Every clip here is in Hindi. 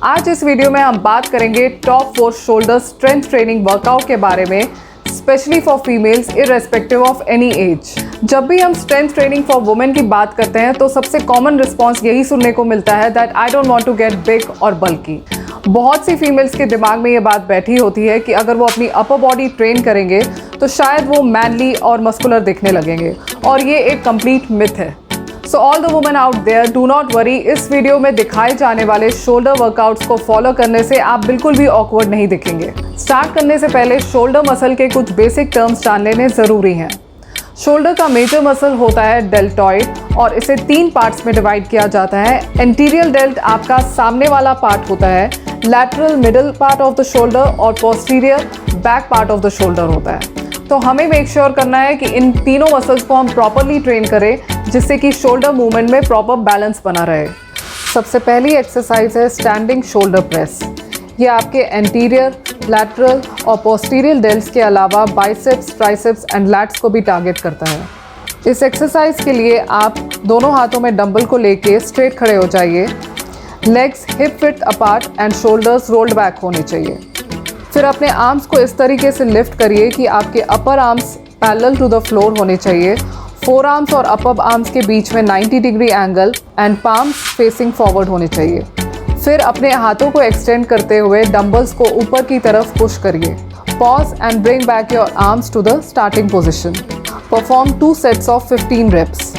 आज इस वीडियो में हम बात करेंगे top 4 shoulder strength training workout के बारे में, specially for females irrespective of any as. जब भी हम स्ट्रेंथ ट्रेनिंग फॉर वुमेन की बात करते हैं तो सबसे कॉमन रिस्पॉन्स यही सुनने को मिलता है that I don't want to get big और बल्की। बहुत सी फीमेल्स के दिमाग में ये बात बैठी होती है कि अगर वो अपनी अपर बॉडी ट्रेन करेंगे तो शायद वो मैनली और मस्कुलर दिखने लगेंगे, और ये एक कंप्लीट मिथ है। So all the women out there, do not worry, इस वीडियो में दिखाए जाने वाले शोल्डर वर्कआउट्स को फॉलो करने से आप बिल्कुल भी ऑकवर्ड नहीं दिखेंगे। स्टार्ट करने से पहले शोल्डर मसल के कुछ बेसिक टर्म्स जान लेने ज़रूरी हैं। शोल्डर का मेजर मसल होता है डेल्टॉइड, और इसे 3 पार्ट्स में डिवाइड किया जाता है। एंटीरियर डेल्ट आपका सामने वाला पार्ट होता है, lateral middle part of the shoulder और posterior back part of the shoulder होता है। तो हमें मेक श्योर करना है कि इन तीनों मसल्स को हम प्रॉपरली ट्रेन करें, जिससे कि शोल्डर मूवमेंट में प्रॉपर बैलेंस बना रहे। सबसे पहली एक्सरसाइज है स्टैंडिंग शोल्डर प्रेस। ये आपके एंटीरियर, लैटरल और पोस्टीरियर डेल्ट्स के अलावा बाइसेप्स, ट्राइसेप्स एंड लैट्स को भी टारगेट करता है। इस एक्सरसाइज के लिए आप दोनों हाथों में डंबल को लेके स्ट्रेट खड़े हो जाइए। Legs hip width apart and shoulders rolled back होने चाहिए। फिर अपने आर्म्स को इस तरीके से लिफ्ट करिए कि आपके upper arms parallel to the floor होने चाहिए। फोर आर्म्स और अपर आर्म्स के बीच में 90 degree angle and palms facing forward होने चाहिए। फिर अपने हाथों को एक्सटेंड करते हुए डंबल्स को ऊपर की तरफ पुश करिए। Pause and bring back your arms to the starting position. Perform 2 sets of 15 reps.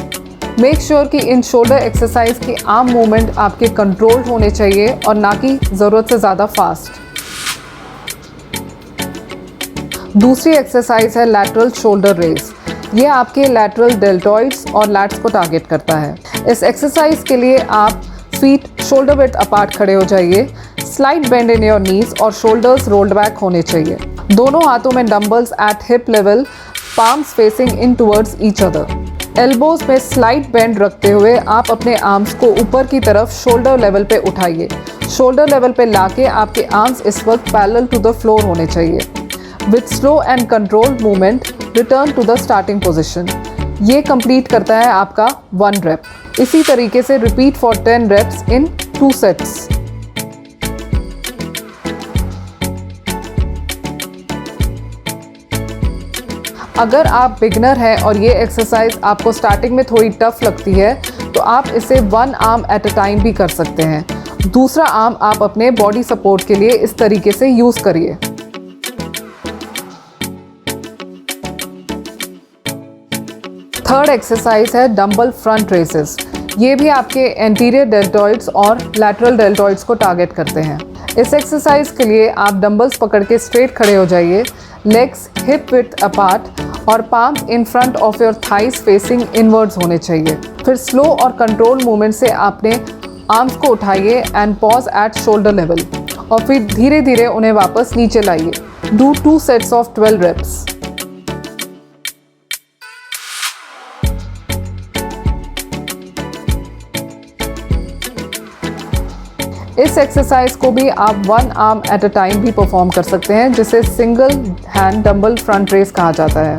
Make sure कि इन शोल्डर एक्सरसाइज की आर्म मूवमेंट आपके कंट्रोल्ड होने चाहिए और ना कि ज़रूरत से ज़्यादा फास्ट। दूसरी एक्सरसाइज है लैटरल शोल्डर रेज। ये आपके लैटरल डेल्टॉइड्स और लैट्स को टारगेट करता है। इस एक्सरसाइज के लिए आप फीट शोल्डर विड्थ अपार्ट खड़े हो जाइए। Slight bend in your knees और शोल्डर्स रोल्ड बैक होने चाहिए। दोनों हाथों में dumbbells at hip level, palms facing in towards each other. Elbows में स्लाइट बेंड रखते हुए आप अपने आर्म्स को ऊपर की तरफ शोल्डर लेवल पे उठाइए। शोल्डर लेवल पे लाके आपके आर्म्स इस वक्त पैरेलल टू द फ्लोर होने चाहिए। With slow and controlled movement, return to the starting position. ये कंप्लीट करता है आपका 1 rep. इसी तरीके से repeat for 10 reps in 2 sets. अगर आप बिगनर हैं और ये एक्सरसाइज आपको स्टार्टिंग में थोड़ी टफ लगती है तो आप इसे 1 आर्म एट अ टाइम भी कर सकते हैं। दूसरा आर्म आप अपने बॉडी सपोर्ट के लिए इस तरीके से यूज़ करिए। थर्ड एक्सरसाइज है डंबल फ्रंट रेसेस। ये भी आपके एंटीरियर डेल्टॉइड्स और लैटरल डेल्टॉइड्स को टारगेट करते हैं। इस एक्सरसाइज के लिए आप डंबल्स पकड़ के स्ट्रेट खड़े हो जाइए। लेग्स हिप विड्थ अपार्ट और palms in front of your thighs facing inwards होने चाहिए। फिर स्लो और कंट्रोल मूवमेंट से आपने आर्म्स को उठाइए and pause at shoulder level, और फिर धीरे धीरे उन्हें वापस नीचे लाइए। Do 2 sets of 12 reps. इस एक्सरसाइज को भी आप 1 आर्म एट अ टाइम भी परफॉर्म कर सकते हैं, जिसे single hand dumbbell front raise कहा जाता है।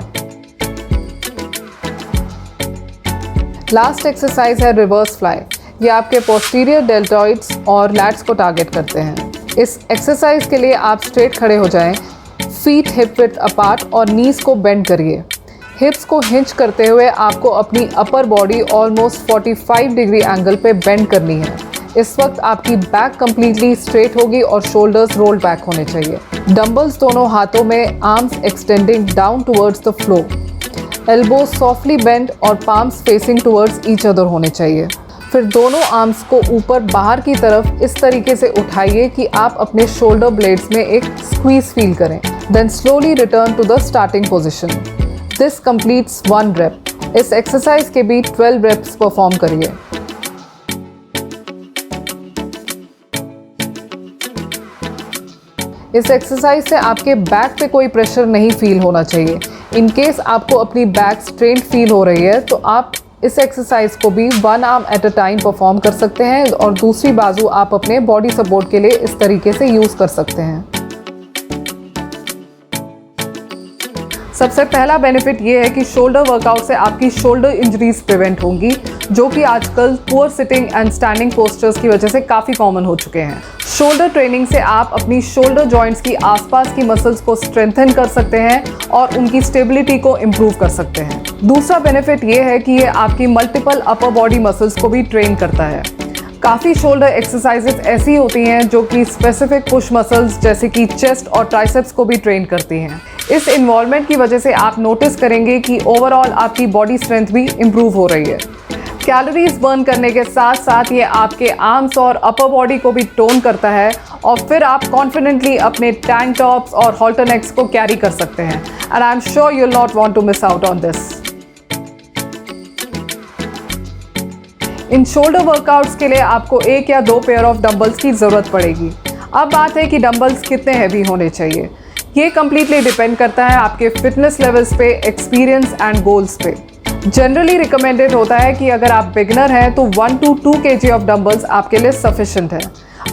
लास्ट एक्सरसाइज है रिवर्स फ्लाई। ये आपके पोस्टीरियर डेल्टॉइड्स और लैट्स को टारगेट करते हैं। इस एक्सरसाइज के लिए आप स्ट्रेट खड़े हो जाएं। फीट हिप विड्थ अपार्ट और नीज को बेंड करिए। हिप्स को हिंच करते हुए आपको अपनी upper body almost 45 degree angle पे बेंड करनी है। इस वक्त आपकी बैक कंप्लीटली स्ट्रेट होगी और शोल्डर्स रोल्ड बैक होने चाहिए। डंबल्स दोनों हाथों में, arms extending down towards the floor. Elbows softly bend और palms facing towards each other होने चाहिए। फिर दोनों आर्म्स को ऊपर बाहर की तरफ इस तरीके से उठाइए कि आप अपने शोल्डर ब्लेड्स में एक स्क्वीज फील करें। Then slowly return to the starting position. This completes 1 rep. इस एक्सरसाइज के भी 12 रेप्स परफॉर्म करिए। इस एक्सरसाइज से आपके बैक पे कोई प्रेशर नहीं फील होना चाहिए। इन केस आपको अपनी बैक स्ट्रेन फील हो रही है तो आप इस एक्सरसाइज को भी 1 arm at a time perform कर सकते हैं, और दूसरी बाजू आप अपने बॉडी सपोर्ट के लिए इस तरीके से यूज़ कर सकते हैं। सबसे पहला बेनिफिट ये है कि शोल्डर वर्कआउट से आपकी शोल्डर इंजरीज प्रिवेंट होंगी, जो कि आजकल poor sitting and standing postures की वजह से काफ़ी कॉमन हो चुके हैं। शोल्डर ट्रेनिंग से आप अपनी शोल्डर जॉइंट्स की आसपास की मसल्स को स्ट्रेंथन कर सकते हैं और उनकी स्टेबिलिटी को इम्प्रूव कर सकते हैं। दूसरा बेनिफिट ये है कि ये आपकी मल्टीपल अपर बॉडी मसल्स को भी ट्रेन करता है। काफ़ी शोल्डर एक्सरसाइजेस ऐसी होती हैं जो कि स्पेसिफिक पुश मसल्स जैसे कि चेस्ट और ट्राइसेप्स को भी ट्रेन करती हैं। इस इन्वॉल्वमेंट की वजह से आप नोटिस करेंगे कि ओवरऑल आपकी बॉडी स्ट्रेंथ भी इम्प्रूव हो रही है। कैलोरीज बर्न करने के साथ साथ ये आपके आर्म्स और अपर बॉडी को भी टोन करता है और फिर आप कॉन्फिडेंटली अपने टैंक टॉप्स और हॉल्टर नेक्स को कैरी कर सकते हैं। And I am sure you will not want to miss out on this. इन शोल्डर वर्कआउट्स के लिए आपको 1 या 2 पेयर ऑफ डंबल्स की ज़रूरत पड़ेगी। अब बात है कि डंबल्स कितने हैवी होने चाहिए। ये कम्प्लीटली डिपेंड करता है आपके फिटनेस लेवल्स पे, एक्सपीरियंस एंड गोल्स पे। जनरली रिकमेंडेड होता है कि अगर आप बिगनर हैं तो 1 to 2 kg ऑफ डंबल्स आपके लिए सफिशेंट है।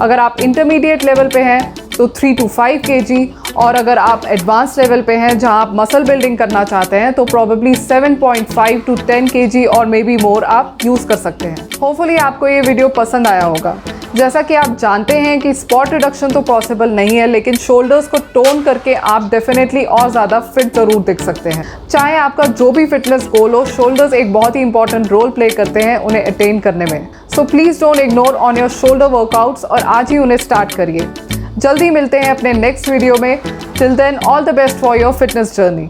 अगर आप इंटरमीडिएट लेवल पे हैं तो 3 to 5 kg, और अगर आप एडवांस लेवल पे हैं जहां आप मसल बिल्डिंग करना चाहते हैं तो प्रॉबेबली 7.5 to 10 kg और मे बी मोर आप यूज़ कर सकते हैं। होपफुली आपको ये वीडियो पसंद आया होगा। जैसा कि आप जानते हैं कि स्पॉट रिडक्शन तो पॉसिबल नहीं है, लेकिन शोल्डर्स को टोन करके आप डेफिनेटली और ज़्यादा फिट ज़रूर दिख सकते हैं। चाहे आपका जो भी फिटनेस गोल हो, शोल्डर्स एक बहुत ही इंपॉर्टेंट रोल प्ले करते हैं उन्हें अटेन करने में। So please don't ignore on your shoulder workouts और आज ही उन्हें स्टार्ट करिए। जल्दी मिलते हैं अपने नेक्स्ट वीडियो में। Till then all the best for your fitness journey.